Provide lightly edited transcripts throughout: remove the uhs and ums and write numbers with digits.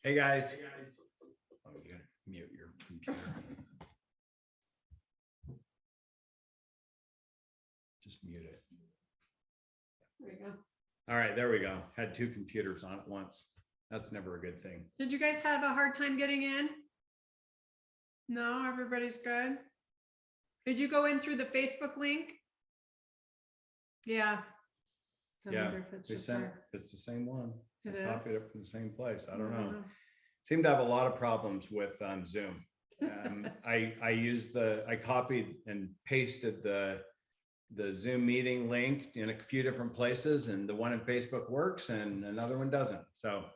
Hey guys. Oh, you gotta mute your computer. Just mute it. There we go. All right, there we go. Had two computers on at once. That's never a good thing. Did you guys have a hard time getting in? No, everybody's good. Did you go in through the Facebook link? Yeah. I Yeah, wonder if it's just our- it's the same one. It I copied is? it from the same place. I don't know. Seem to have a lot of problems with Zoom. I copied and pasted the Zoom meeting link in a few different places, and the one in Facebook works and another one doesn't. So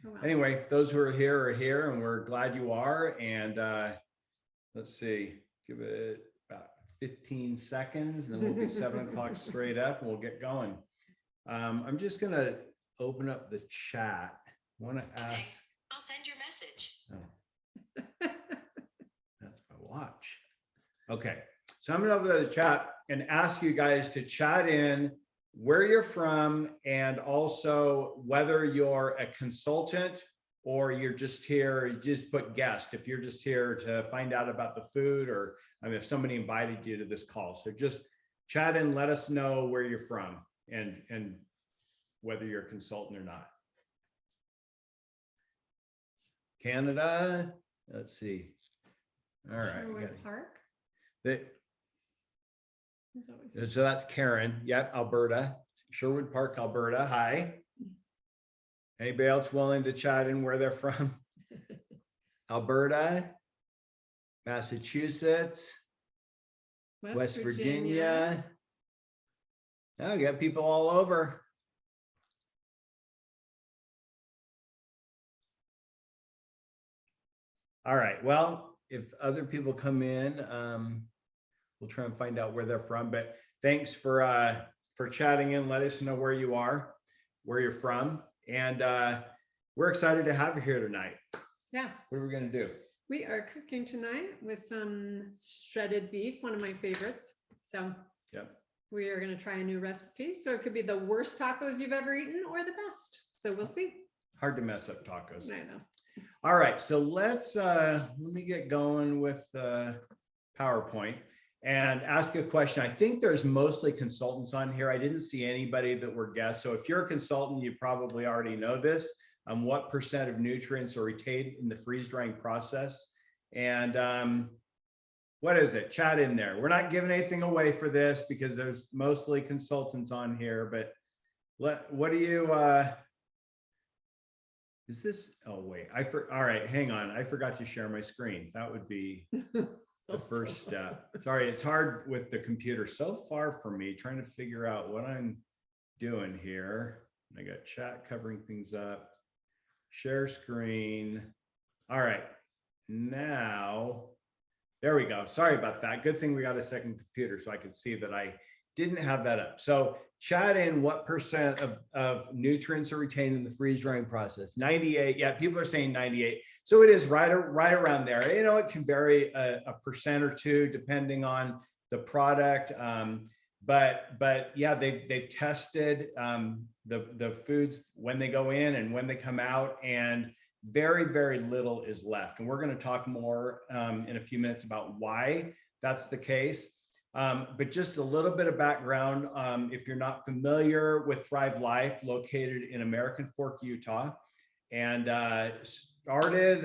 Oh, well. anyway, those who are here, and we're glad you are. And let's see, give it about 15 seconds, and then we'll be 7 o'clock straight up, and we'll get going. I'm just gonna open up the chat. I want to ask. Okay, I'll send your message. Oh. That's my watch. Okay, so I'm gonna open the chat and ask you guys to chat in where you're from, and also whether you're a consultant or you're just here, you just put guest if you're just here to find out about the food, or I mean, if somebody invited you to this call. So just chat in, let us know where you're from and whether you're a consultant or not. Canada, let's see. All right. Sherwood Park. So that's Karen. Yep, Alberta. Sherwood Park, Alberta. Hi. Anybody else willing to chat in where they're from? Alberta, Massachusetts, West Virginia. Oh, you got people all over. All right. Well, if other people come in, we'll try and find out where they're from. But thanks for chatting in. Let us know where you are, where you're from, and we're excited to have you here tonight. Yeah. What are we going to do? We are cooking tonight with some shredded beef, one of my favorites. So yep, we are going to try a new recipe. So it could be the worst tacos you've ever eaten or the best. So we'll see. Hard to mess up tacos. I know. All right, so let me get going with PowerPoint and ask a question. I think there's mostly consultants on here. I didn't see anybody that were guests. So if you're a consultant, you probably already know this. What % of nutrients are retained in the freeze drying process? And what is it? Chat in there. We're not giving anything away for this because there's mostly consultants on here, but what do you, is this, oh wait, all right, hang on. I forgot to share my screen. That would be the first step. Sorry, it's hard with the computer so far from me, trying to figure out what I'm doing here. I got chat covering things up, share screen. All right, now, there we go. Sorry about that. Good thing we got a second computer so I could see that I didn't have that up. So chat in what % of nutrients are retained in the freeze drying process. 98. Yeah, people are saying 98. So it is right around there. You know, it can vary a % or two depending on the product. But yeah, they've tested the foods when they go in and when they come out, and very, very little is left. And we're going to talk more in a few minutes about why that's the case. But just a little bit of background, if you're not familiar with Thrive Life, located in American Fork, Utah, and started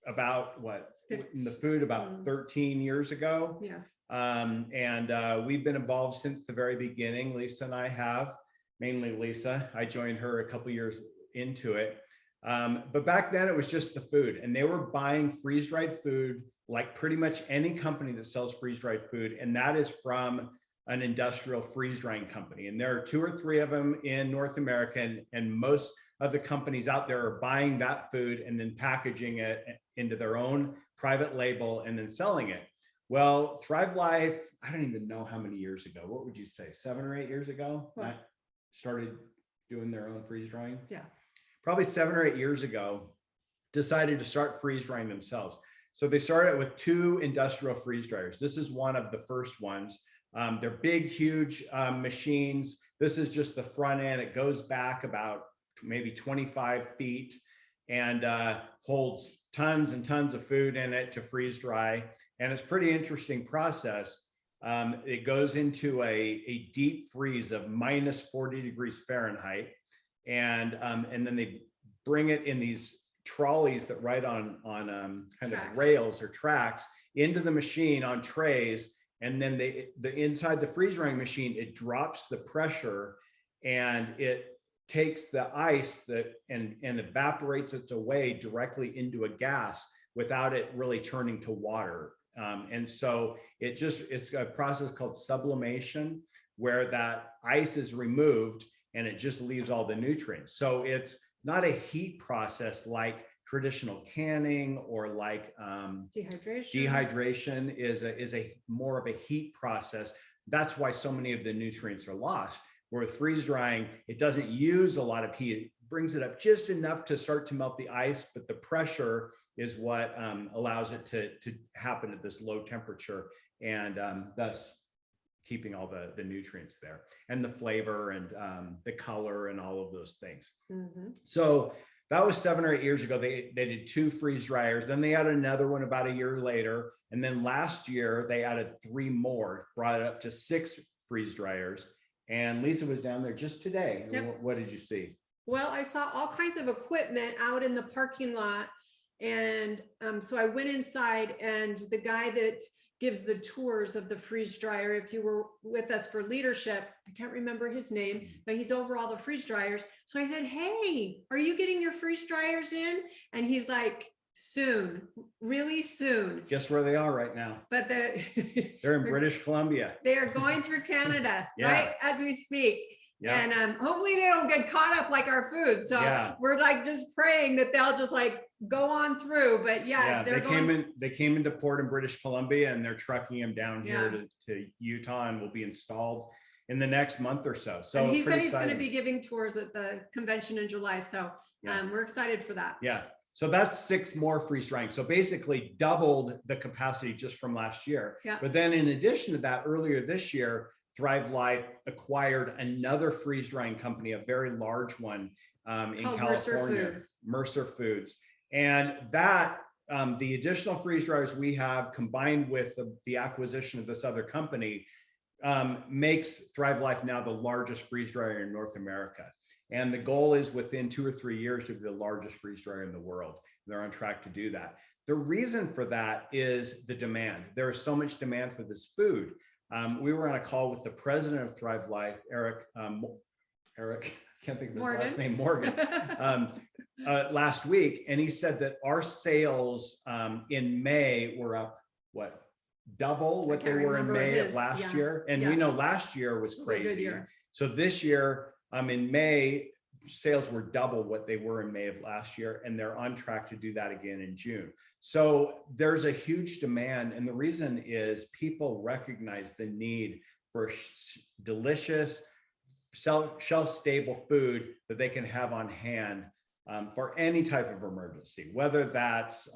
about what, in the food about 13 years ago. Yes. And we've been involved since the very beginning. Lisa and I have, mainly Lisa. I joined her a couple years into it. But back then it was just the food, and they were buying freeze-dried food like pretty much any company that sells freeze-dried food, and that is from an industrial freeze-drying company. And there are 2 or 3 of them in North America, and most of the companies out there are buying that food and then packaging it into their own private label and then selling it. Well, Thrive Life, I don't even know how many years ago. What would you say, 7 or 8 years ago? What? Started doing their own freeze-drying? Yeah. Probably 7 or 8 years ago, decided to start freeze-drying themselves. So they started with 2 industrial freeze dryers. This is one of the first ones. They're big, huge machines. This is just the front end. It goes back about maybe 25 feet. and holds tons and tons of food in it to freeze dry. And it's a pretty interesting process. It goes into a deep freeze of minus 40 degrees Fahrenheit. And then they bring it in these trolleys that ride on kind Tracks. of rails or tracks into the machine on trays. And then the inside the freeze drying machine, it drops the pressure and it takes the ice and evaporates it away directly into a gas without it really turning to water. And so it's a process called sublimation, where that ice is removed and it just leaves all the nutrients. So it's not a heat process like traditional canning or like Dehydration. Dehydration is a more of a heat process. That's why so many of the nutrients are lost. Where with freeze drying, it doesn't use a lot of heat. It brings it up just enough to start to melt the ice, but the pressure is what allows it to happen at this low temperature, and thus keeping all the nutrients there and the flavor and the color and all of those things. Mm-hmm. So that was 7 or 8 years ago. They did 2 freeze dryers. Then they added another one about a year later. And then last year they added 3 more, brought it up to 6 freeze dryers. And Lisa was down there just today. Yep. What did you see? Well, I saw all kinds of equipment out in the parking lot. And so I went inside, and the guy that gives the tours of the freeze dryer, if you were with us for leadership, I can't remember his name, but he's over all the freeze dryers. So I said, hey, are you getting your freeze dryers in? And he's like, soon, really soon. Guess where they are right now? But They're in British Columbia. they are going through Canada, Yeah. right, as we speak. Yeah. And hopefully they don't get caught up like our food. So Yeah. we're like just praying that they'll just like go on through. But yeah, They came into port in British Columbia, and they're trucking them down here to Utah, and will be installed in the next month or so. So and he said he's exciting. going to be giving tours at the convention in July. So we're excited for that. Yeah. So that's 6 more freeze drying. So basically doubled the capacity just from last year. Yeah. But then in addition to that, earlier this year, Thrive Life acquired another freeze drying company, a very large one in Called California, Mercer Foods. And that the additional freeze dryers we have, combined with the acquisition of this other company, makes Thrive Life now the largest freeze dryer in North America. And the goal is within 2 or 3 years to be the largest freeze dryer in the world. They're on track to do that. The reason for that is the demand. There is so much demand for this food. We were on a call with the president of Thrive Life, Eric, I can't think of his last name, Morgan, last week. And he said that our sales in May were up, double what they were in May of last year. And we know last year was crazy. So this year, in May, sales were double what they were in May of last year, and they're on track to do that again in June. So there's a huge demand, and the reason is people recognize the need for delicious, shelf-stable food that they can have on hand for any type of emergency, whether that's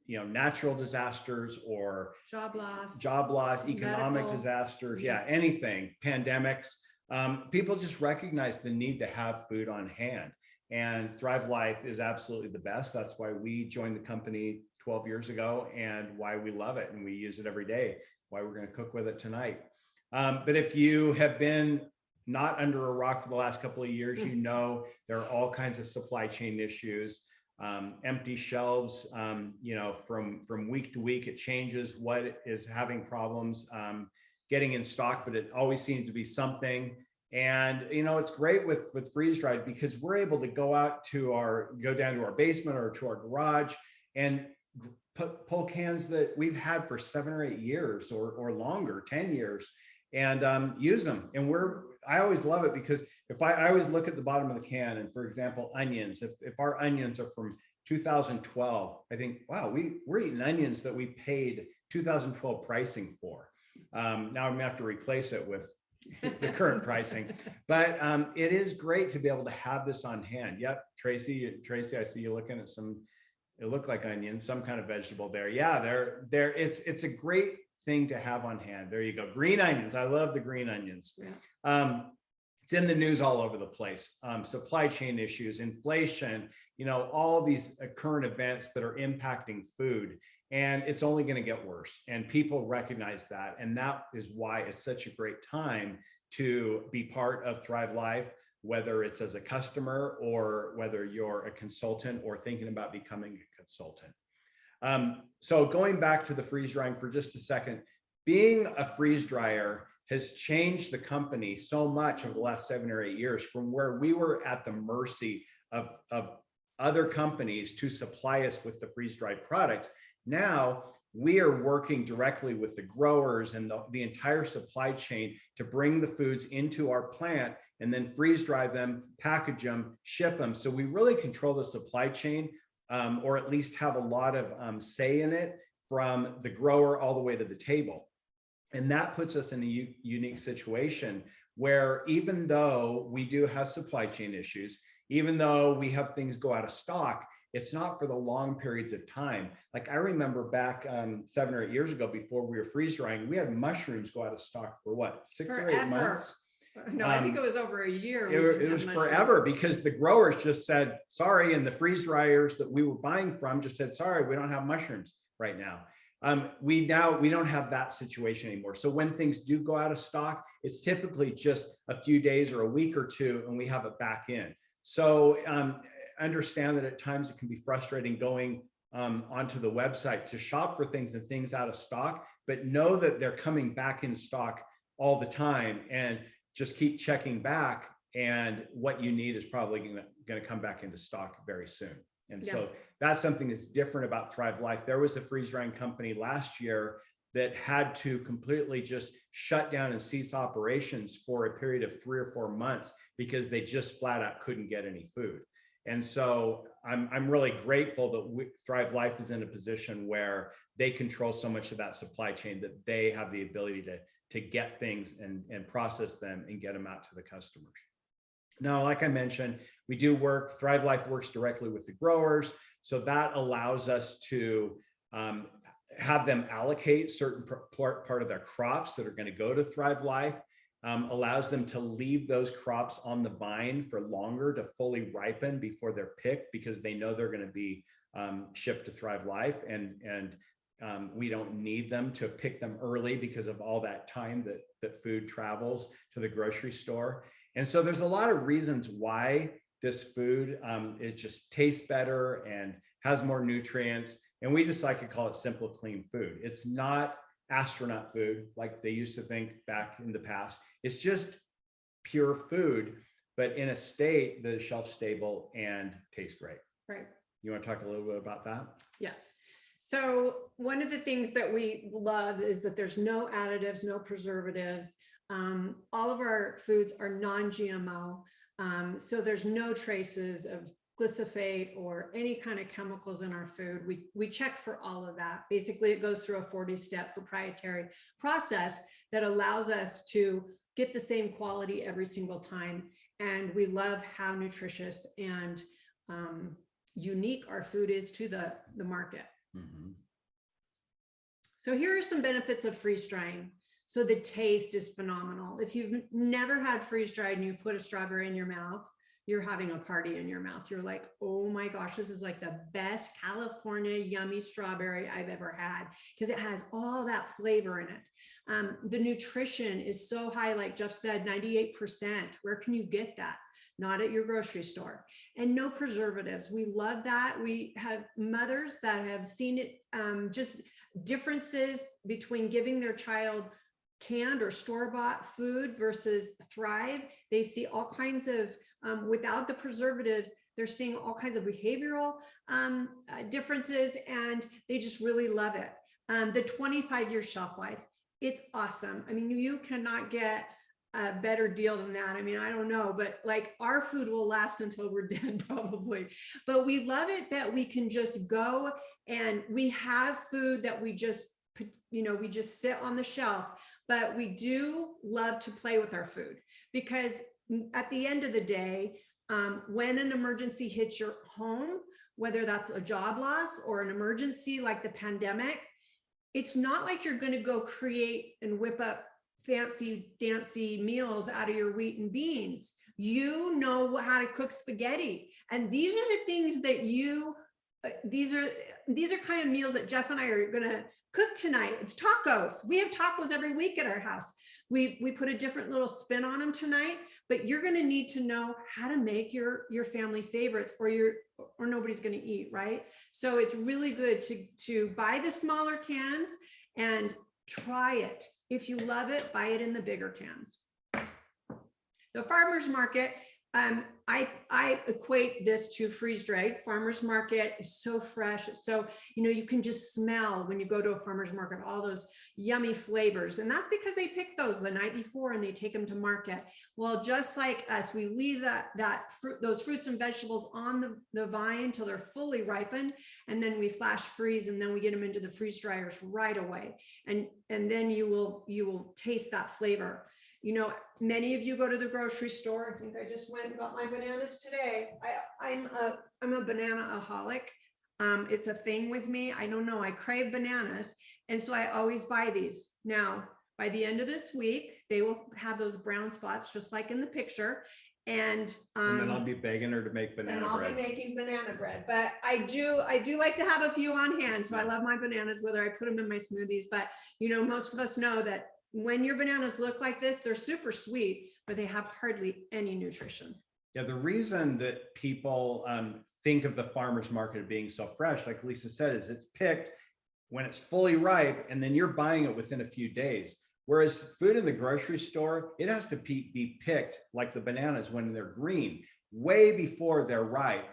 natural disasters or job loss, economic disasters, anything, pandemics. People just recognize the need to have food on hand, and Thrive Life is absolutely the best. That's why we joined the company 12 years ago, and why we love it, and we use it every day, why we're going to cook with it tonight. But if you have been not under a rock for the last couple of years, there are all kinds of supply chain issues, empty shelves, from week to week, it changes what is having problems getting in stock, but it always seems to be something. And it's great with freeze dried, because we're able to go down to our basement or to our garage and pull cans that we've had for 7 or 8 years or longer, 10 years, and use them. And I always love it, because if I always look at the bottom of the can, and for example, onions, if our onions are from 2012, I think, wow, we're eating onions that we paid 2012 pricing for. Now I'm gonna have to replace it with the current pricing, but it is great to be able to have this on hand. Yep, Tracy, I see you looking at it looked like onions, some kind of vegetable there. Yeah, it's a great thing to have on hand. There you go, green onions. I love the green onions. Yeah. it's in the news all over the place. Supply chain issues, inflation, all these current events that are impacting food. And it's only going to get worse. And people recognize that. And that is why it's such a great time to be part of Thrive Life, whether it's as a customer or whether you're a consultant or thinking about becoming a consultant. So going back to the freeze drying for just a second, being a freeze dryer has changed the company so much over the last 7 or 8 years, from where we were at the mercy of other companies to supply us with the freeze dried products. Now we are working directly with the growers and the entire supply chain to bring the foods into our plant and then freeze dry them, package them, ship them. So we really control the supply chain, or at least have a lot of say in it, from the grower all the way to the table. And that puts us in a unique situation where, even though we do have supply chain issues, even though we have things go out of stock, it's not for the long periods of time. Like I remember back 7 or 8 years ago, before we were freeze drying, we had mushrooms go out of stock for what, 6 or 8 months? No, I think it was over a year. It was forever, because the growers just said, sorry. And the freeze dryers that we were buying from just said, sorry, we don't have mushrooms right now. We don't have that situation anymore. So when things do go out of stock, it's typically just a few days or a week or two, and we have it back in. So understand that at times it can be frustrating going onto the website to shop for things and things out of stock, but know that they're coming back in stock all the time, and just keep checking back, and what you need is probably going to come back into stock very soon. And so that's something that's different about Thrive Life. There was a freeze drying company last year that had to completely just shut down and cease operations for a period of 3 or 4 months because they just flat out couldn't get any food. And so I'm really grateful that Thrive Life is in a position where they control so much of that supply chain, that they have the ability to get things and process them and get them out to the customers. Now, like I mentioned, we do work, Thrive Life works directly with the growers. So that allows us to have them allocate certain part of their crops that are going to go to Thrive Life, allows them to leave those crops on the vine for longer to fully ripen before they're picked, because they know they're going to be shipped to Thrive Life, and we don't need them to pick them early because of all that time that food travels to the grocery store. And so there's a lot of reasons why this food, it just tastes better and has more nutrients. And we just like to call it simple, clean food. It's not astronaut food like they used to think back in the past. It's just pure food, but in a state that is shelf stable and tastes great. Right. You want to talk a little bit about that? Yes. So one of the things that we love is that there's no additives, no preservatives. All of our foods are non-GMO. So there's no traces of glyphosate or any kind of chemicals in our food. We check for all of that. Basically, it goes through a 40-step proprietary process that allows us to get the same quality every single time. And we love how nutritious and unique our food is to the market. Mm-hmm. So here are some benefits of freeze drying. So the taste is phenomenal. If you've never had freeze dried and you put a strawberry in your mouth, you're having a party in your mouth. You're like, oh my gosh, this is like the best California yummy strawberry I've ever had, because it has all that flavor in it. The nutrition is so high, like Jeff said, 98%. Where can you get that? Not at your grocery store. And no preservatives. We love that. We have mothers that have seen it, just differences between giving their child canned or store-bought food versus Thrive. They see all kinds of, without the preservatives, they're seeing all kinds of behavioral differences, and they just really love it. The 25-year shelf life, it's awesome. I mean, you cannot get a better deal than that. I mean, I don't know, but like our food will last until we're dead probably. But we love it that we can just go and we have food that we just sit on the shelf, but we do love to play with our food, because at the end of the day, when an emergency hits your home, whether that's a job loss or an emergency like the pandemic, it's not like you're going to go create and whip up fancy dancy meals out of your wheat and beans. You know how to cook spaghetti. And these are the things that these are kind of meals that Jeff and I are going to cook tonight. It's tacos. We have tacos every week at our house. We put a different little spin on them tonight, but you're going to need to know how to make your family favorites, or nobody's going to eat, right? So it's really good to buy the smaller cans and try it. If you love it, buy it in the bigger cans. The farmer's market, I equate this to freeze dried. Farmer's market is so fresh. So, you can just smell when you go to a farmer's market, all those yummy flavors. And that's because they pick those the night before and they take them to market. Well, just like us, we leave those fruits and vegetables on the vine until they're fully ripened. And then we flash freeze, and then we get them into the freeze dryers right away. And then you will taste that flavor. Many of you go to the grocery store. I think I just went and got my bananas today. I'm a banana-aholic. It's a thing with me. I don't know. I crave bananas. And so I always buy these. Now, by the end of this week, they will have those brown spots, just like in the picture. And then I'll be begging her to make banana bread. I'll be making banana bread. But I do like to have a few on hand. So I love my bananas, whether I put them in my smoothies. But, most of us know that when your bananas look like this, they're super sweet, but they have hardly any nutrition. Yeah, the reason that people think of the farmer's market being so fresh, like Lisa said, is it's picked when it's fully ripe, and then you're buying it within a few days. Whereas food in the grocery store, it has to be picked like the bananas when they're green, way before they're ripe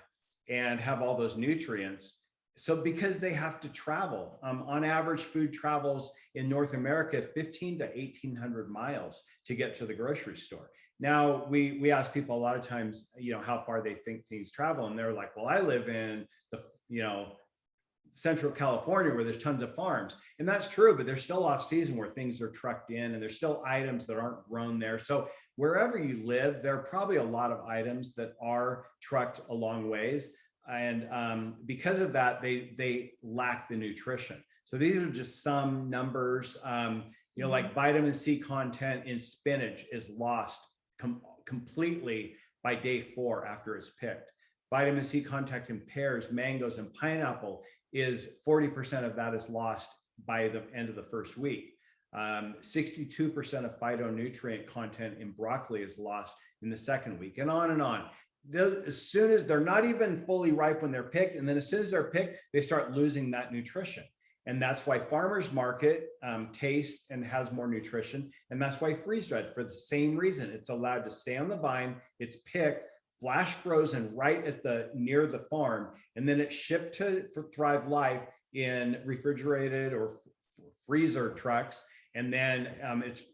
and have all those nutrients. So because they have to travel, on average, food travels in North America 15 to 1,800 miles to get to the grocery store. Now, we ask people a lot of times, how far they think things travel. And they're like, well, I live in the, Central California where there's tons of farms. And that's true, but there's still off season where things are trucked in, and there's still items that aren't grown there. So wherever you live, there are probably a lot of items that are trucked a long ways. And because of that, they lack the nutrition. So these are just some numbers. Like vitamin C content in spinach is lost completely by day 4 after it's picked. Vitamin C content in pears, mangoes, and pineapple is 40% of that is lost by the end of the first week. 62% of phytonutrient content in broccoli is lost in the second week, and on and on. As soon as they're not even fully ripe when they're picked, and then as soon as they're picked, they start losing that nutrition. And that's why farmers market tastes and has more nutrition. And that's why freeze dried, for the same reason. It's allowed to stay on the vine, it's picked, flash frozen right at near the farm, and then it's shipped for Thrive Life in refrigerated or freezer trucks, and then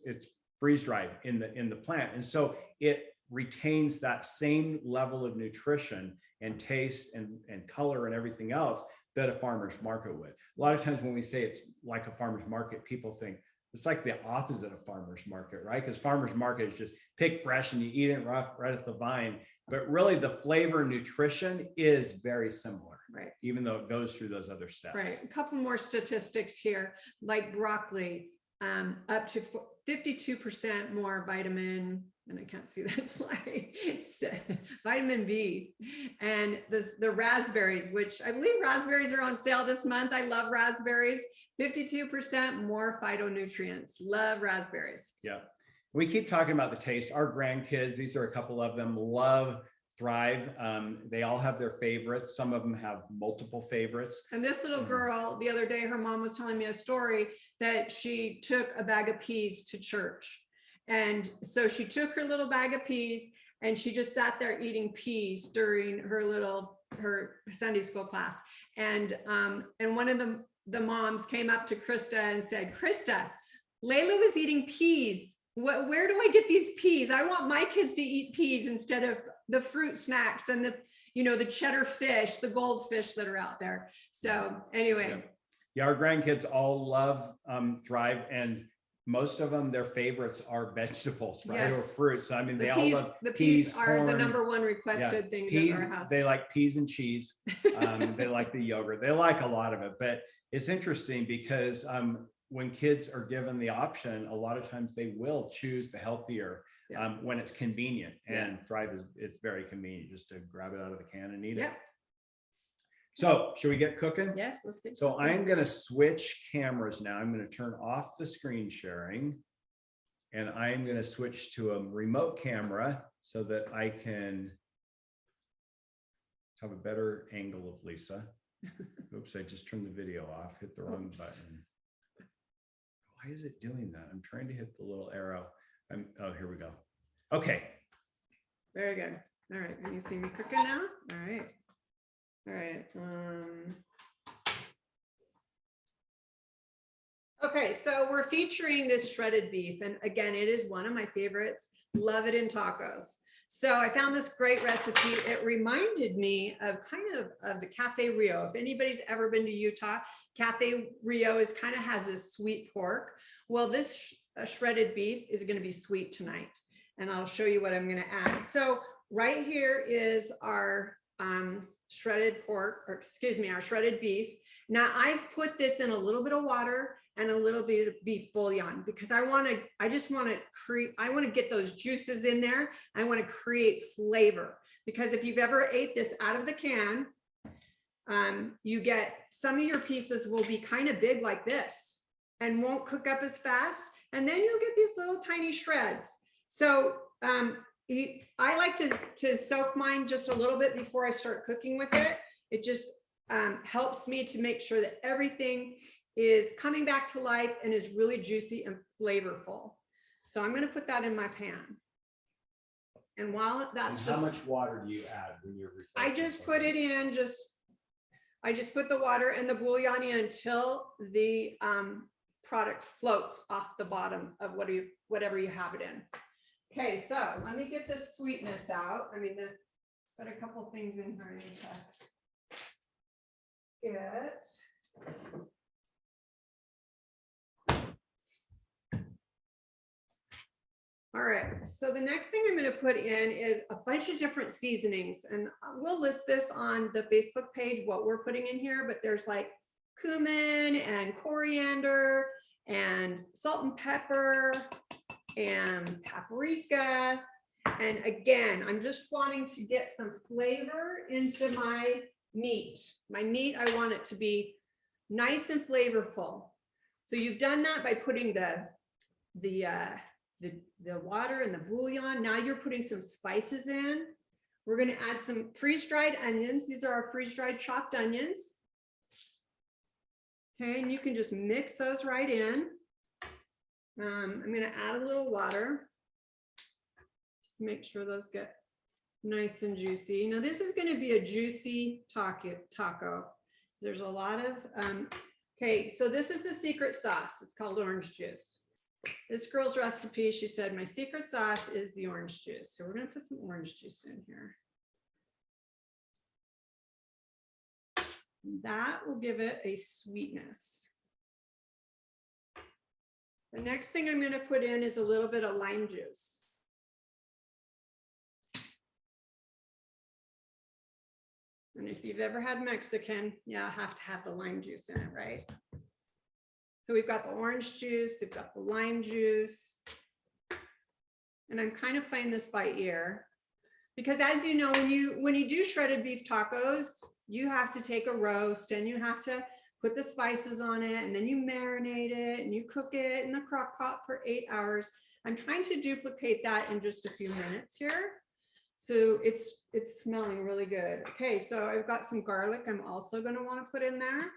it's freeze dried in the plant. And so it retains that same level of nutrition and taste and color and everything else that a farmer's market would. A lot of times when we say it's like a farmer's market, people think it's like the opposite of farmer's market, right? Because farmer's market is just pick fresh and you eat it right at the vine. But really the flavor and nutrition is very similar, right? Even though it goes through those other steps. Right. A couple more statistics here, like broccoli, up to 52% more vitamin, and I can't see that slide, vitamin B, and the raspberries, which I believe raspberries are on sale this month. I love raspberries. 52% more phytonutrients. Love raspberries. Yeah. We keep talking about the taste. Our grandkids, these are a couple of them, love Thrive. They all have their favorites. Some of them have multiple favorites. And this little girl, the other day, her mom was telling me a story that she took a bag of peas to church. And so she took her little bag of peas and she just sat there eating peas during her Sunday school class. And one of the moms came up to Krista and said, Krista, Layla was eating peas. Where do I get these peas? I want my kids to eat peas instead of the fruit snacks and the cheddar fish, the goldfish that are out there. So anyway. Yeah, our grandkids all love Thrive, and most of them, their favorites are vegetables, right? Yes. Or fruits. So, I mean, they all love the peas are corn, the number one requested things peas, at our house. They like peas and cheese. They like the yogurt. They like a lot of it. But it's interesting because when kids are given the option, a lot of times they will choose the healthier when it's convenient. And Thrive it's very convenient just to grab it out of the can and eat it. So should we get cooking? Yes, let's get So cooking. I'm going to switch cameras now. I'm going to turn off the screen sharing, and I'm going to switch to a remote camera so that I can have a better angle of Lisa. Oops, I just turned the video off, hit the wrong button. Why is it doing that? I'm trying to hit the little arrow. Oh, here we go. Okay. Very good. All right, can you see me cooking now? All right. All right. Okay, so we're featuring this shredded beef. And again, it is one of my favorites. Love it in tacos. So I found this great recipe. It reminded me of the Cafe Rio. If anybody's ever been to Utah, Cafe Rio has this sweet pork. Well, this shredded beef is going to be sweet tonight. And I'll show you what I'm going to add. So right here is our shredded pork, or excuse me, our shredded beef. Now I've put this in a little bit of water and a little bit of beef bouillon because I want to get those juices in there. I want to create flavor because if you've ever ate this out of the can, you get some of your pieces will be kind of big like this and won't cook up as fast. And then you'll get these little tiny shreds. So I like to soak mine just a little bit before I start cooking with it. It just helps me to make sure that everything is coming back to life and is really juicy and flavorful. So I'm going to put that in my pan. And while that's how much water do you add when you're refreshing? I just put it in, I just put the water and the bouillon in until the product floats off the bottom of whatever you have it in. Okay, so let me get this sweetness out. I mean, got a couple things in here I need to get. All right, so the next thing I'm going to put in is a bunch of different seasonings, and we'll list this on the Facebook page, what we're putting in here, but there's like cumin and coriander and salt and pepper and paprika. And again, I'm just wanting to get some flavor into my meat. My meat, I want it to be nice and flavorful. So you've done that by putting the water and the bouillon. Now you're putting some spices in. We're going to add some freeze-dried onions. These are our freeze-dried chopped onions. Okay, and you can just mix those right in. I'm going to add a little water. Just make sure those get nice and juicy. Now this is going to be a juicy taco. There's a lot of, okay, so this is the secret sauce. It's called orange juice. This girl's recipe, she said, my secret sauce is the orange juice. So we're going to put some orange juice in here. That will give it a sweetness. The next thing I'm going to put in is a little bit of lime juice. And if you've ever had Mexican, yeah, I have to have the lime juice in it, right? So we've got the orange juice, we've got the lime juice, and I'm kind of playing this by ear because, as you know, when you do shredded beef tacos, you have to take a roast and you have to put the spices on it, and then you marinate it and you cook it in the crock pot for 8 hours. I'm trying to duplicate that in just a few minutes here. So it's smelling really good. Okay, so I've got some garlic I'm also going to want to put in there.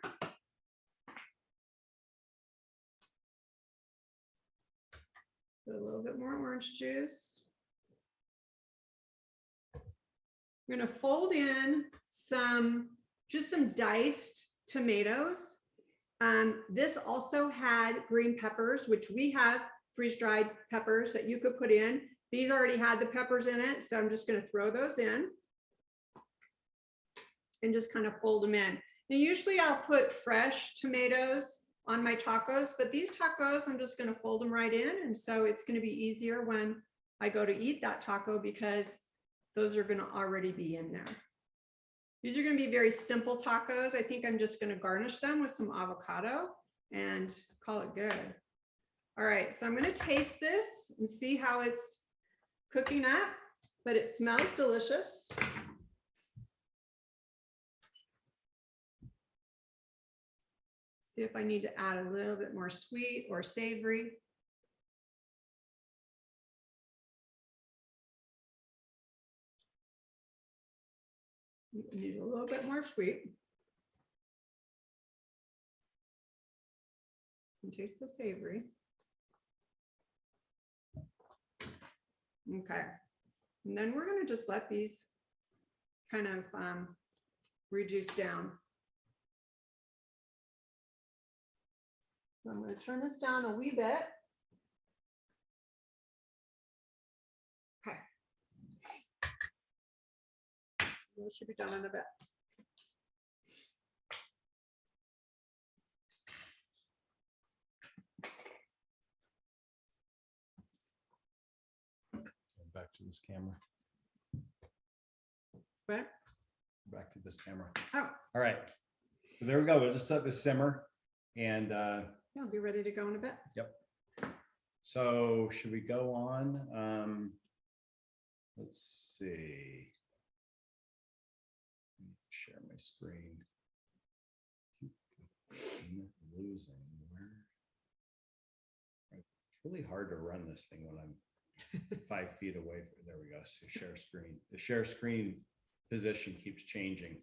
Put a little bit more orange juice. I'm going to fold in just some diced tomatoes. This also had green peppers, which we have freeze-dried peppers that you could put in. These already had the peppers in it, so I'm just going to throw those in and just kind of fold them in. Now, usually I'll put fresh tomatoes on my tacos, but these tacos, I'm just going to fold them right in. And so it's going to be easier when I go to eat that taco because those are going to already be in there. These are going to be very simple tacos. I think I'm just going to garnish them with some avocado and call it good. All right, so I'm going to taste this and see how it's cooking up, but it smells delicious. See if I need to add a little bit more sweet or savory. Need a little bit more sweet. And taste the savory. Okay. And then we're going to just let these kind of reduce down. So I'm going to turn this down a wee bit. Okay. This should be done in a bit. Back to this camera. Right? Back to this camera. Oh. All right. So there we go. We'll just let this simmer and Yeah, I'll be ready to go in a bit. yep. So should we go on? Let's see. Share my screen. Keep losing. Where? It's really hard to run this thing when I'm 5 feet away. There we go. So share screen. The share screen position keeps changing.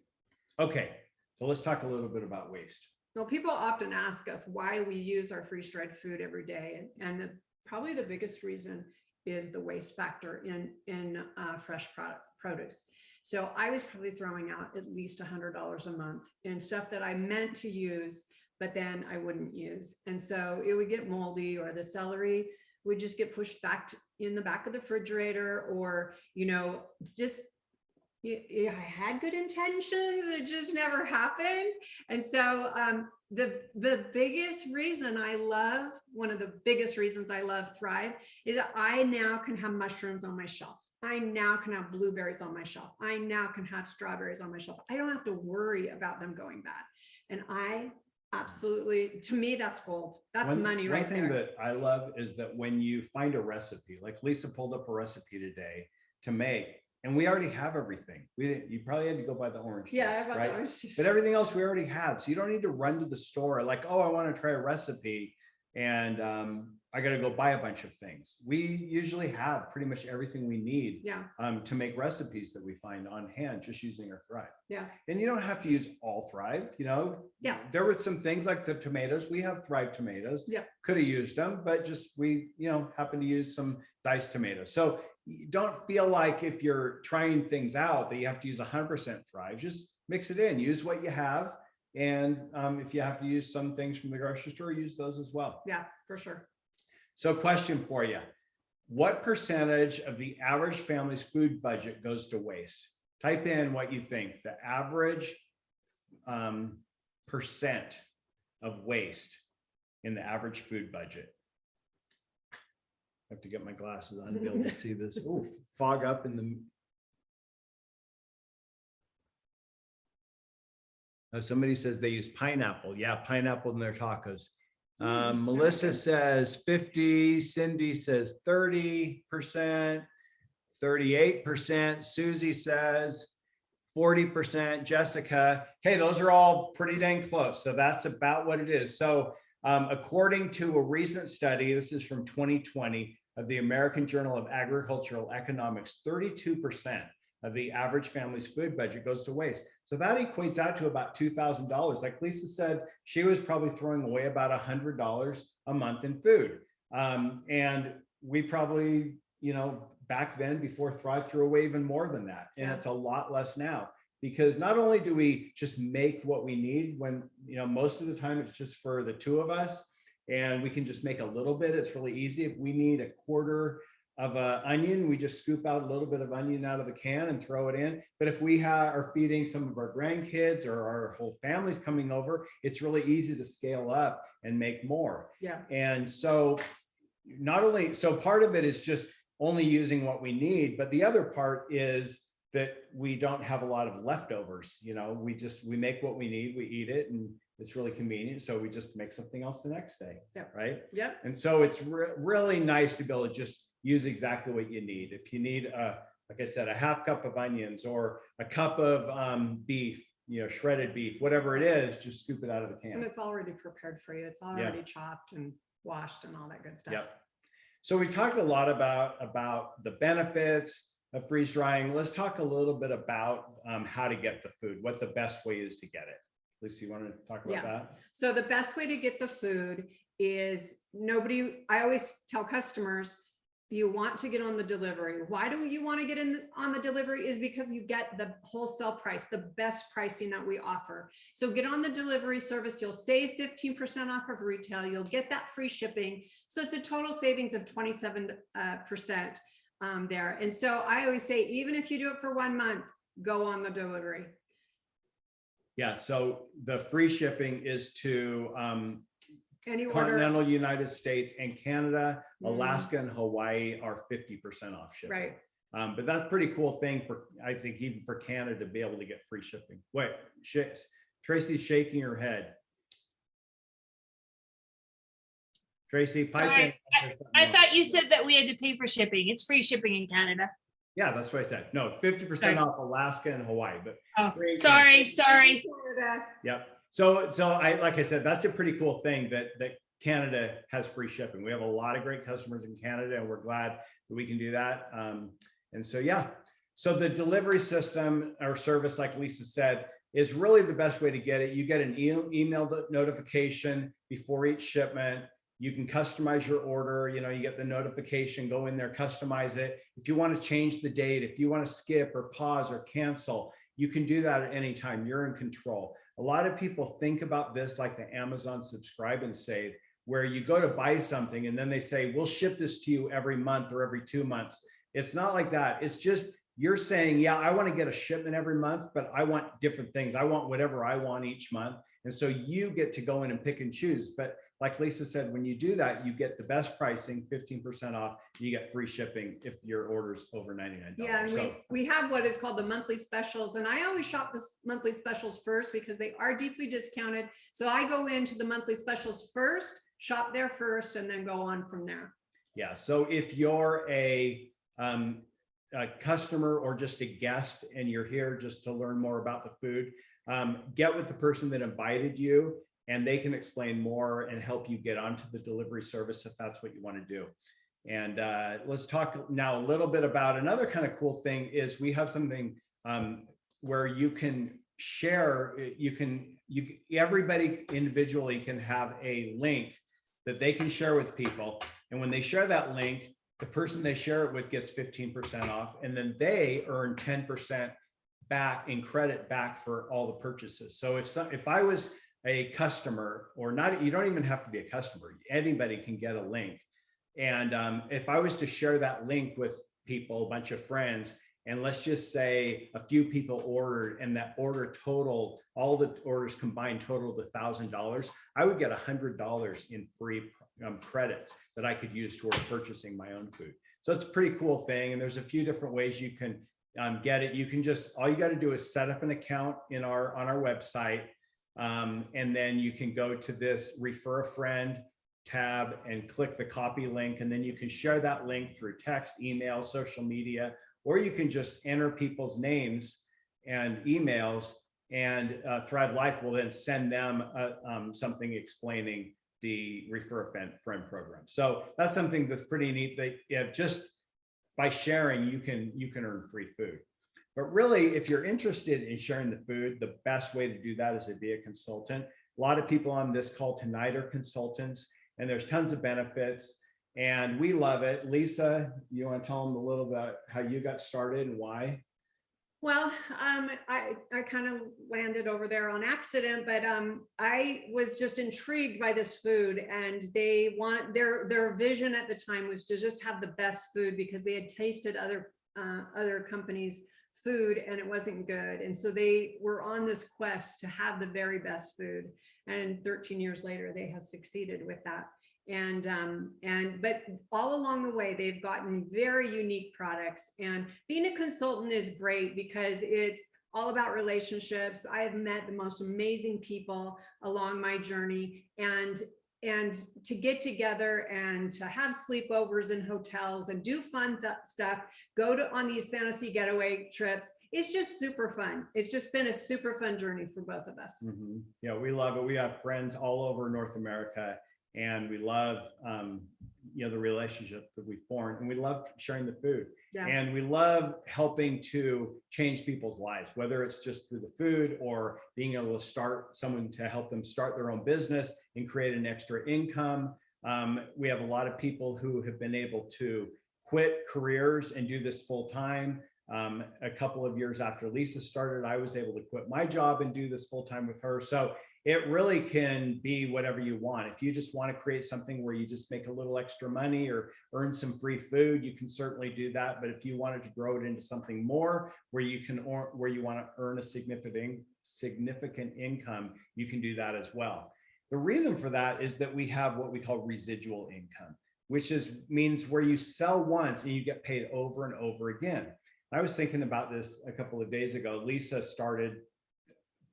Okay, so let's talk a little bit about waste. Well, people often ask us why we use our freeze-dried food every day, and probably the biggest reason is the waste factor in fresh produce. So I was probably throwing out at least $100 a month in stuff that I meant to use, but then I wouldn't use, and so it would get moldy, or the celery would just get pushed back in the back of the refrigerator, or just I had good intentions, it just never happened. And so the biggest reason I love, one of the biggest reasons I love Thrive, is that I now can have mushrooms on my shelf. I now can have blueberries on my shelf. I now can have strawberries on my shelf. I don't have to worry about them going bad. And I absolutely, to me, that's gold. That's money right there. One thing that I love is that when you find a recipe, like Lisa pulled up a recipe today to make, and we already have everything. You probably had to go buy the orange juice, yeah, I bought right? the orange juice. But everything else we already have. So you don't need to run to the store like, oh, I want to try a recipe and I got to go buy a bunch of things. We usually have pretty much everything we need to make recipes that we find on hand just using our Thrive. Yeah. And you don't have to use all Thrive, Yeah. There were some things like the tomatoes. We have Thrive tomatoes. Yeah. Could have used them, but just we, happen to use some diced tomatoes. So you don't feel like if you're trying things out that you have to use 100% Thrive. Just mix it in, use what you have. And if you have to use some things from the grocery store, use those as well. Yeah, for sure. So question for you. What percentage of the average family's food budget goes to waste? Type in what you think the average percent of waste in the average food budget. I have to get my glasses on to be able to see this. Oh, fog up in the... Somebody says they use pineapple. Yeah, pineapple in their tacos. Melissa says 50. Cindy says 30%, 38%. Susie says 40%. Jessica. Hey, those are all pretty dang close. So that's about what it is. So according to a recent study, this is from 2020 of the American Journal of Agricultural Economics, 32% of the average family's food budget goes to waste. So that equates out to about $2,000. Like Lisa said, she was probably throwing away about $100 a month in food. And we probably, back then before Thrive threw away even more than that. And it's a lot less now, because not only do we just make what we need when, most of the time it's just for the two of us and we can just make a little bit. It's really easy. If we need a quarter of an onion, we just scoop out a little bit of onion out of the can and throw it in. But if we are feeding some of our grandkids or our whole family's coming over, it's really easy to scale up and make more. Yeah. And so part of it is just only using what we need, but the other part is that we don't have a lot of leftovers. You know, we make what we need, we eat it, and it's really convenient. So we just make something else the next day. Yep. Right. Yep. And so it's really nice to be able to just use exactly what you need. If you need like I said, a half cup of onions or a cup of beef, you know, shredded beef, whatever it is, just scoop it out of the can. And it's already prepared for you. It's already chopped and washed and all that good stuff. Yep. So we talked a lot about the benefits of freeze drying. Let's talk a little bit about how to get the food, what the best way is to get it. Lucy, you want to talk about that? So the best way to get the food is I always tell customers, you want to get on the delivery. Why do you want to get on the delivery? Is because you get the wholesale price, the best pricing that we offer. So get on the delivery service. You'll save 15% off of retail. You'll get that free shipping. So it's a total savings of 27% there. And so I always say, even if you do it for 1 month, go on the delivery. Yeah. So the free shipping is to Any continental order. United States and Canada, Alaska and Hawaii are 50% off shipping. Right. But that's a pretty cool thing for, I think, even for Canada to be able to get free shipping. Wait, Tracy's shaking her head. Tracy, pipe in. Sorry, I thought you said that we had to pay for shipping. It's free shipping in Canada. Yeah, that's what I said. No, 50% off Alaska and Hawaii, but Oh, free sorry. Canada. Yep. So like I said, that's a pretty cool thing that Canada has free shipping. We have a lot of great customers in Canada, and we're glad that we can do that. And so, yeah. So the delivery system or service, like Lisa said, is really the best way to get it. You get an email notification before each shipment. You can customize your order. You know, you get the notification, go in there, customize it. If you want to change the date, if you want to skip or pause or cancel, you can do that at any time. You're in control. A lot of people think about this like the Amazon subscribe and save, where you go to buy something and then they say, we'll ship this to you every month or every 2 months. It's not like that. It's just, you're saying, yeah, I want to get a shipment every month, but I want different things. I want whatever I want each month. And so you get to go in and pick and choose. But like Lisa said, when you do that, you get the best pricing, 15% off. You get free shipping if your order's over $99. Yeah, and so, we have what is called the monthly specials. And I always shop the monthly specials first because they are deeply discounted. So I go into the monthly specials first, shop there first, and then go on from there. Yeah. So if you're a customer or just a guest and you're here just to learn more about the food, get with the person that invited you, and they can explain more and help you get onto the delivery service if that's what you want to do. And let's talk now a little bit about another kind of cool thing is we have something where you can share, everybody individually can have a link that they can share with people. And when they share that link, the person they share it with gets 15% off, and then they earn 10% back in credit back for all the purchases. So if I was a customer, or not, you don't even have to be a customer, anybody can get a link. And if I was to share that link with people, a bunch of friends, and let's just say a few people ordered and that order totaled, all the orders combined totaled $1,000, I would get $100 in free credits that I could use towards purchasing my own food. So it's a pretty cool thing. And there's a few different ways you can get it. You can just, all you got to do is set up an account on our website. And then you can go to this refer a friend tab and click the copy link. And then you can share that link through text, email, social media, or you can just enter people's names and emails, and Thrive Life will then send them something explaining the refer a friend program. So that's something that's pretty neat, that just by sharing, you can earn free food. But really, if you're interested in sharing the food, the best way to do that is to be a consultant. A lot of people on this call tonight are consultants, and there's tons of benefits, and we love it. Lisa, you want to tell them a little about how you got started and why? Well, I kind of landed over there on accident, but I was just intrigued by this food, and they want their vision at the time was to just have the best food because they had tasted other companies' food and it wasn't good. And so they were on this quest to have the very best food. And 13 years later, they have succeeded with that. But all along the way, they've gotten very unique products. And being a consultant is great because it's all about relationships. I have met the most amazing people along my journey, and to get together and to have sleepovers in hotels and do fun stuff, on these fantasy getaway trips. It's just super fun. It's just been a super fun journey for both of us. Mm-hmm. Yeah, we love it. We have friends all over North America, and we love, the relationship that we formed, and we love sharing the food. Yeah. And we love helping to change people's lives, whether it's just through the food or being able to start someone to help them start their own business and create an extra income. We have a lot of people who have been able to quit careers and do this full time. A couple of years after Lisa started, I was able to quit my job and do this full time with her. So it really can be whatever you want. If you just want to create something where you just make a little extra money or earn some free food, you can certainly do that. But if you wanted to grow it into something more where you want to earn a significant income, you can do that as well. The reason for that is that we have what we call residual income, which means where you sell once and you get paid over and over again. I was thinking about this a couple of days ago. Lisa started,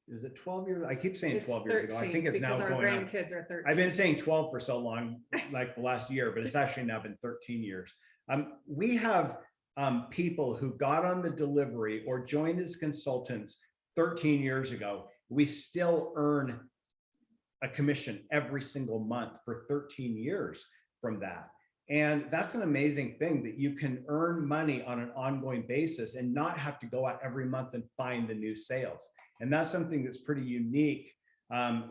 is it 12 years? I keep saying 12 years ago. I think it's now going on. Our grandkids are 13. I've been saying 12 for so long, like the last year, but it's actually now been 13 years. We have people who got on the delivery or joined as consultants 13 years ago. We still earn a commission every single month for 13 years from that. And that's an amazing thing, that you can earn money on an ongoing basis and not have to go out every month and find the new sales. And that's something that's pretty unique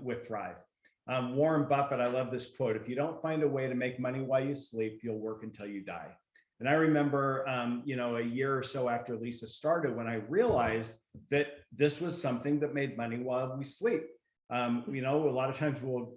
with Thrive. Warren Buffett, I love this quote: "If you don't find a way to make money while you sleep, you'll work until you die." And I remember, a year or so after Lisa started, when I realized that this was something that made money while we sleep. A lot of times we'll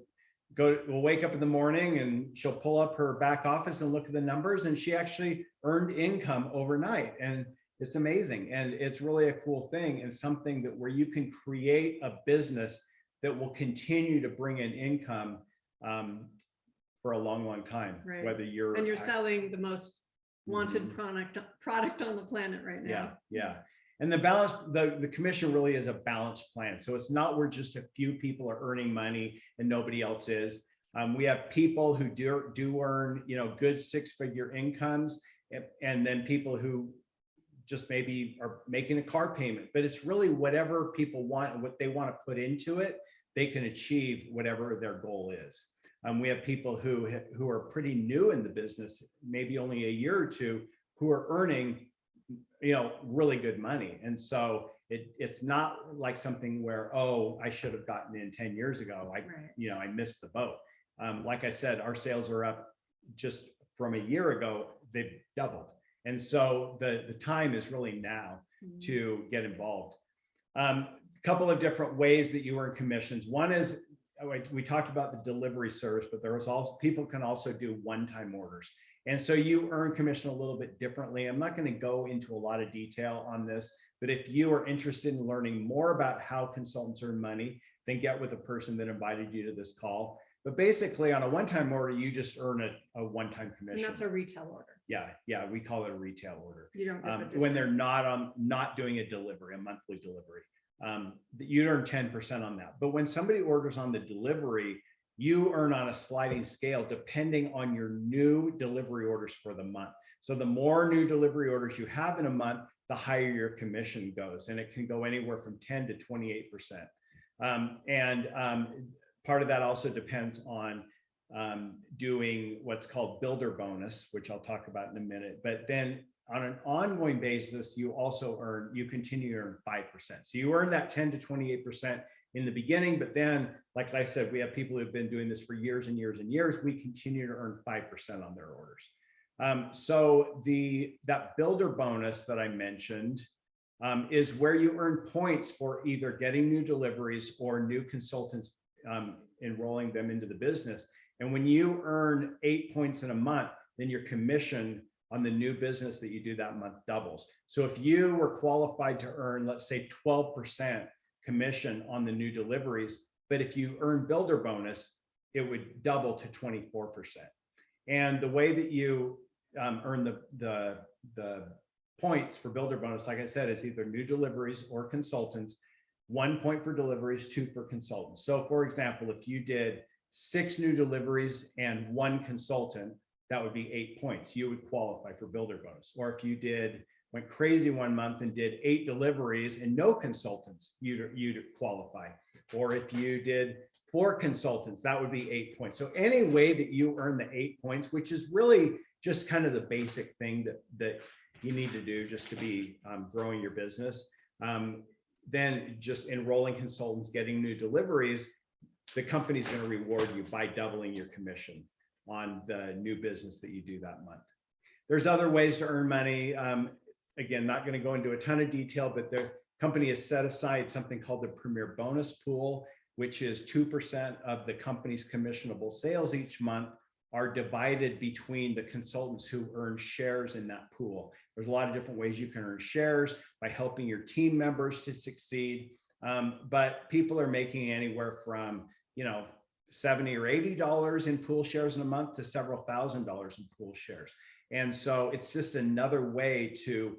wake up in the morning and she'll pull up her back office and look at the numbers, and she actually earned income overnight. And it's amazing. And it's really a cool thing, and something that where you can create a business that will continue to bring in income for a long, long time. Right. Whether you're selling the most wanted product on the planet right now. Yeah. And the balance, the commission really is a balanced plan. So it's not where just a few people are earning money and nobody else is. We have people who do earn, good six-figure incomes, and then people who just maybe are making a car payment. But it's really whatever people want and what they want to put into it, they can achieve whatever their goal is. We have people who are pretty new in the business, maybe only a year or two, who are earning really good money. And so it's not like something where, oh, I should have gotten in 10 years ago. I missed the boat. Like I said, our sales are up just from a year ago, they've doubled. And so the time is really now to get involved. A couple of different ways that you earn commissions. One is, we talked about the delivery service, but there was also, people can also do one-time orders. And so you earn commission a little bit differently. I'm not going to go into a lot of detail on this, but if you are interested in learning more about how consultants earn money, then get with the person that invited you to this call. But basically, on a one-time order, you just earn a one-time commission. And that's a retail order. Yeah, we call it a retail order. You don't get when they're not doing a delivery, a monthly delivery. You earn 10% on that. But when somebody orders on the delivery, you earn on a sliding scale depending on your new delivery orders for the month. So the more new delivery orders you have in a month, the higher your commission goes, and it can go anywhere from 10 to 28%. Part of that also depends on doing what's called builder bonus, which I'll talk about in a minute. But then on an ongoing basis, you continue to earn 5%. So you earn that 10 to 28% in the beginning, but then, like I said, we have people who've been doing this for years and years and years. We continue to earn 5% on their orders. So that builder bonus that I mentioned is where you earn points for either getting new deliveries or new consultants enrolling them into the business. And when you earn 8 points in a month, then your commission on the new business that you do that month doubles. So if you were qualified to earn, let's say 12% commission on the new deliveries, but if you earn builder bonus, it would double to 24%. And the way that you earn the points for builder bonus, like I said, is either new deliveries or consultants. 1 point for deliveries, 2 for consultants. So for example, if you did 6 new deliveries and 1 consultant, that would be 8 points. You would qualify for builder bonus. Or if you went crazy 1 month and did 8 deliveries and no consultants, you'd qualify. Or if you did 4 consultants, that would be 8 points. So any way that you earn the 8 points, which is really just kind of the basic thing that you need to do just to be growing your business, then just enrolling consultants, getting new deliveries, the company's going to reward you by doubling your commission on the new business that you do that month. There's other ways to earn money. Again, not going to go into a ton of detail, but the company has set aside something called the Premier Bonus Pool, which is 2% of the company's commissionable sales each month are divided between the consultants who earn shares in that pool. There's a lot of different ways you can earn shares by helping your team members to succeed. But people are making anywhere from, $70 or $80 in pool shares in a month to several $1,000s in pool shares. And so it's just another way to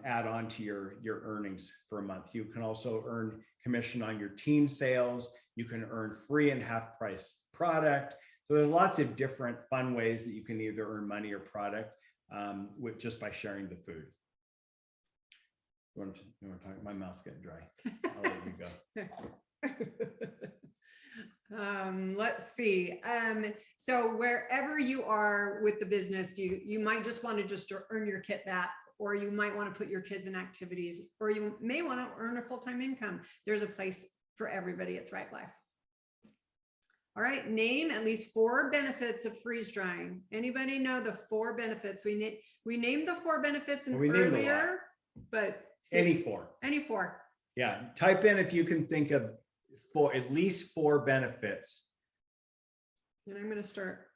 add on to your earnings for a month. You can also earn commission on your team sales. You can earn free and half price product. So there's lots of different fun ways that you can either earn money or product just by sharing the food. You want to talk? My mouth's getting dry. I'll let you go. Let's see. So wherever you are with the business, you might just want to just earn your kit back, or you might want to put your kids in activities, or you may want to earn a full-time income. There's a place for everybody at Thrive Life. All right, name at least 4 benefits of freeze drying. Anybody know the 4 benefits? We named the 4 benefits earlier, but any 4. Any 4. Yeah, type in if you can think of at least 4 benefits. And I'm going to start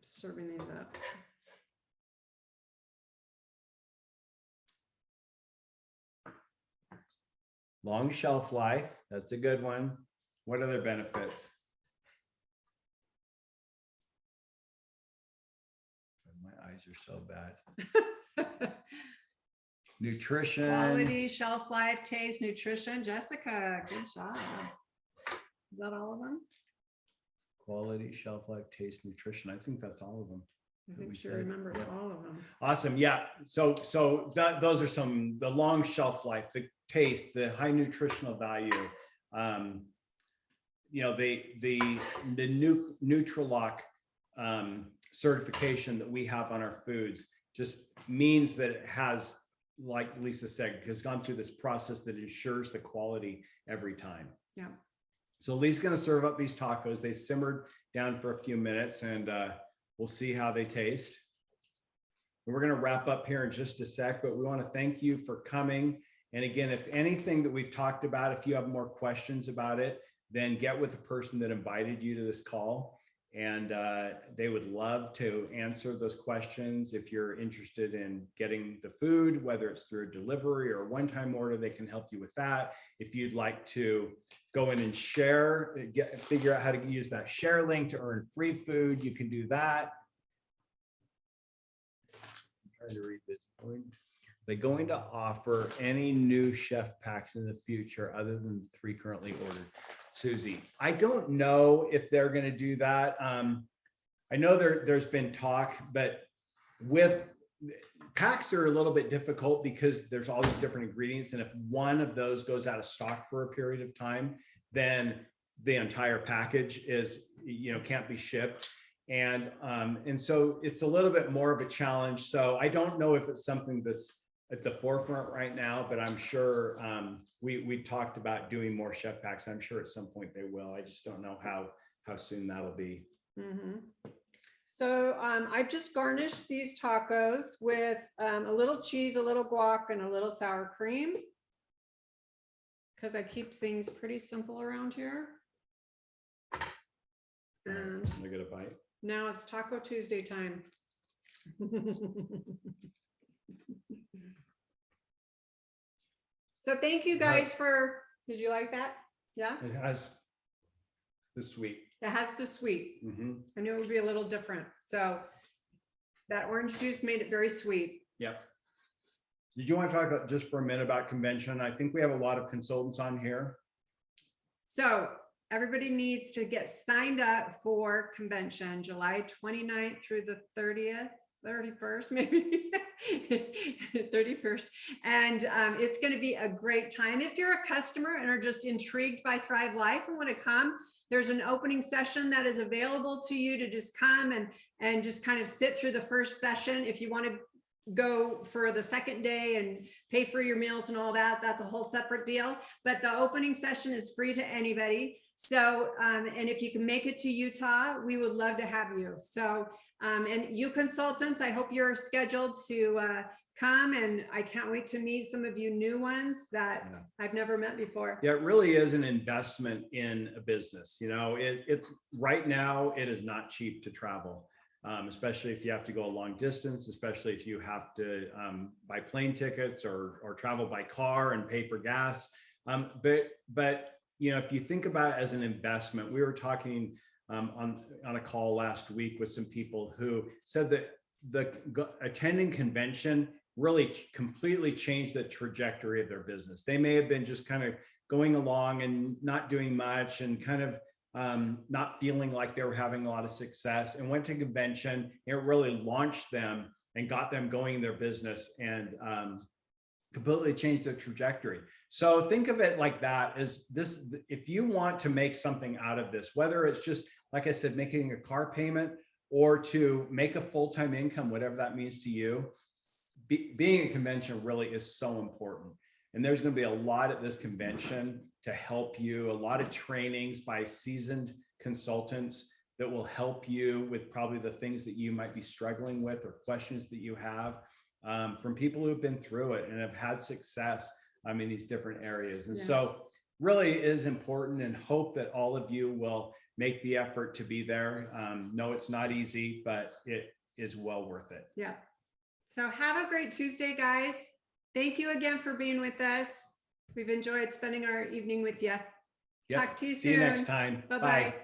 serving these up. Long shelf life, that's a good one. What other benefits? My eyes are so bad. Nutrition. Quality, shelf life, taste, nutrition. Jessica, good job. Is that all of them? Quality, shelf life, taste, nutrition. I think that's all of them. I think she remembered all of them. Awesome. Yeah. So those are the long shelf life, the taste, the high nutritional value. The Nutrilock certification that we have on our foods just means that it has, like Lisa said, has gone through this process that ensures the quality every time. Yeah. So Lisa's going to serve up these tacos. They simmered down for a few minutes, and we'll see how they taste. And we're going to wrap up here in just a sec, but we want to thank you for coming. And again, if anything that we've talked about, if you have more questions about it, then get with the person that invited you to this call. And they would love to answer those questions. If you're interested in getting the food, whether it's through a delivery or a one-time order, they can help you with that. If you'd like to go in and share, figure out how to use that share link to earn free food, you can do that. I'm trying to read this. Are they going to offer any new chef packs in the future other than the 3 currently ordered? Susie, I don't know if they're going to do that. I know there's been talk, but with packs are a little bit difficult because there's all these different ingredients. And if one of those goes out of stock for a period of time, then the entire package can't be shipped. And so it's a little bit more of a challenge. So I don't know if it's something that's at the forefront right now, but I'm sure we've talked about doing more chef packs. I'm sure at some point they will. I just don't know how soon that'll be. Mm-hmm. So I've just garnished these tacos with a little cheese, a little guac, and a little sour cream, because I keep things pretty simple around here. And I get a bite. Now it's Taco Tuesday time. So thank you guys for, did you like that? Yeah. It has The suite. It has the sweet. Mhm. I knew it would be a little different. So that orange juice made it very sweet. Yep. Did you want to talk about just for a minute about convention? I think we have a lot of consultants on here. So everybody needs to get signed up for convention, July 29th through the 30th, 31st, maybe 31st. And it's going to be a great time. If you're a customer and are just intrigued by Thrive Life and want to come, there's an opening session that is available to you to just come and just kind of sit through the first session. If you want to go for the second day and pay for your meals and all that, that's a whole separate deal. But the opening session is free to anybody. So, and if you can make it to Utah, we would love to have you. So, and you consultants, I hope you're scheduled to come, and I can't wait to meet some of you new ones that I've never met before. Yeah, it really is an investment in a business. You know, it's right now, it is not cheap to travel. Especially if you have to go a long distance, especially if you have to buy plane tickets or travel by car and pay for gas. But you know, if you think about it as an investment, we were talking on a call last week with some people who said that attending convention really completely changed the trajectory of their business. They may have been just kind of going along and not doing much and kind of not feeling like they were having a lot of success, and went to convention. It really launched them and got them going in their business, and completely changed their trajectory. So think of it like that, as this, if you want to make something out of this, whether it's just, like I said, making a car payment or to make a full-time income, whatever that means to you, being a convention really is so important. And there's going to be a lot at this convention to help you, a lot of trainings by seasoned consultants that will help you with probably the things that you might be struggling with or questions that you have, from people who have been through it and have had success in these different areas. And so really is important, and hope that all of you will make the effort to be there. No, it's not easy, but it is well worth it. Yeah. So have a great Tuesday, guys. Thank you again for being with us. We've enjoyed spending our evening with you. Yep. Talk to you soon. See you next time. Bye-bye. Bye.